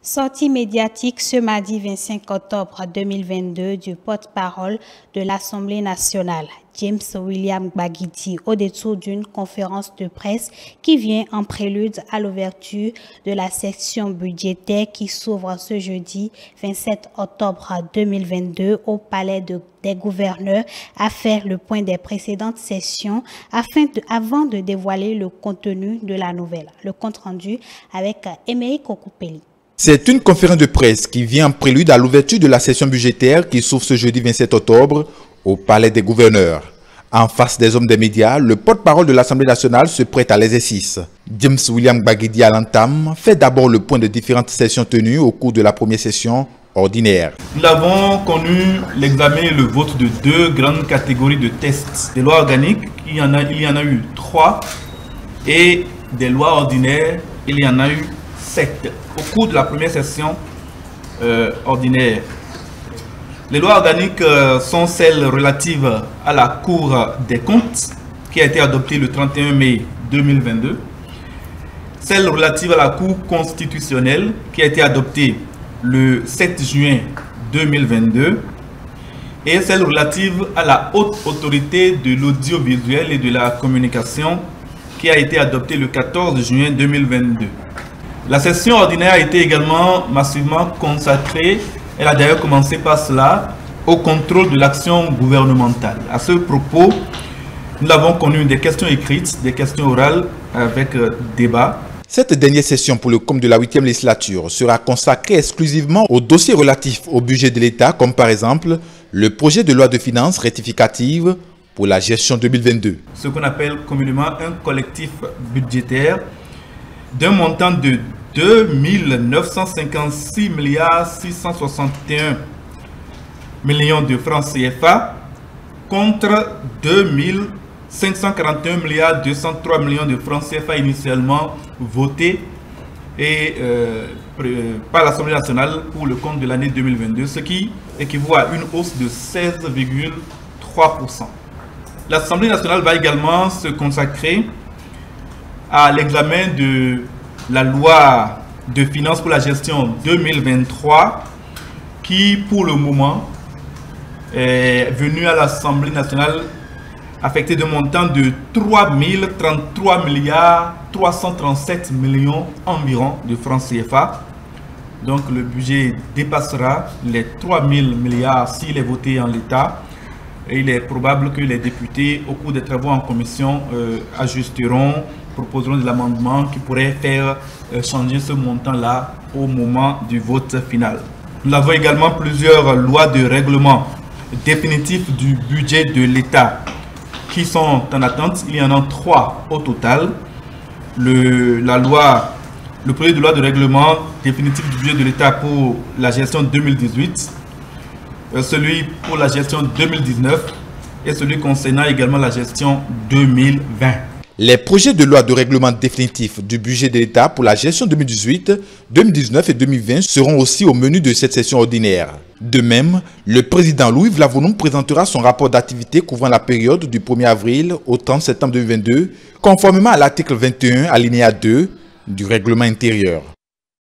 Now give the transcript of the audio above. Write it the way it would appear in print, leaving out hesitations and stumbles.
Sortie médiatique ce mardi 25 octobre 2022 du porte-parole de l'Assemblée nationale, James William Gbagidi, au détour d'une conférence de presse qui vient en prélude à l'ouverture de la section budgétaire qui s'ouvre ce jeudi 27 octobre 2022 au Palais des gouverneurs à faire le point des précédentes sessions avant de dévoiler le contenu de la nouvelle. Le compte rendu avec Émeric Okupeli. C'est une conférence de presse qui vient en prélude à l'ouverture de la session budgétaire qui s'ouvre ce jeudi 27 octobre au Palais des gouverneurs. En face des hommes des médias, le porte-parole de l'Assemblée nationale se prête à l'exercice. James William Gbagidi à l'entame fait d'abord le point de différentes sessions tenues au cours de la première session ordinaire. Nous avons connu l'examen et le vote de deux grandes catégories de tests. Des lois organiques, il y en a eu 3, et des lois ordinaires, il y en a eu 7 au cours de la première session ordinaire. Les lois organiques sont celles relatives à la Cour des comptes qui a été adoptée le 31 mai 2022, celle relative à la Cour constitutionnelle qui a été adoptée le 7 juin 2022 et celle relative à la Haute Autorité de l'audiovisuel et de la communication qui a été adoptée le 14 juin 2022. La session ordinaire a été également massivement consacrée, elle a d'ailleurs commencé par cela, au contrôle de l'action gouvernementale. À ce propos, nous avons connu des questions écrites, des questions orales avec débat. Cette dernière session pour le COM de la 8e législature sera consacrée exclusivement aux dossiers relatifs au budget de l'État, comme par exemple le projet de loi de finances rectificative pour la gestion 2022. Ce qu'on appelle communément un collectif budgétaire d'un montant de 2 956 661 millions de francs CFA contre 2 541 203 millions de francs CFA initialement votés par l'Assemblée nationale pour le compte de l'année 2022, ce qui équivaut à une hausse de 16,3%. L'Assemblée nationale va également se consacrer à l'examen de la loi de finances pour la gestion 2023 qui pour le moment est venue à l'Assemblée nationale affectée d'un montant de 3 033 337 millions environ de francs CFA. Donc le budget dépassera les 3 000 milliards s'il est voté en l'état. Et il est probable que les députés, au cours des travaux en commission, ajusteront, proposeront des amendements qui pourraient faire changer ce montant-là au moment du vote final. Nous avons également plusieurs lois de règlement définitif du budget de l'État qui sont en attente. Il y en a 3 au total. Le projet de loi de règlement définitif du budget de l'État pour la gestion 2018, celui pour la gestion 2019 et celui concernant également la gestion 2020. Les projets de loi de règlement définitif du budget de l'État pour la gestion 2018, 2019 et 2020 seront aussi au menu de cette session ordinaire. De même, le président Louis Vlavonou présentera son rapport d'activité couvrant la période du 1er avril au 30 septembre 2022, conformément à l'article 21, alinéa 2 du règlement intérieur.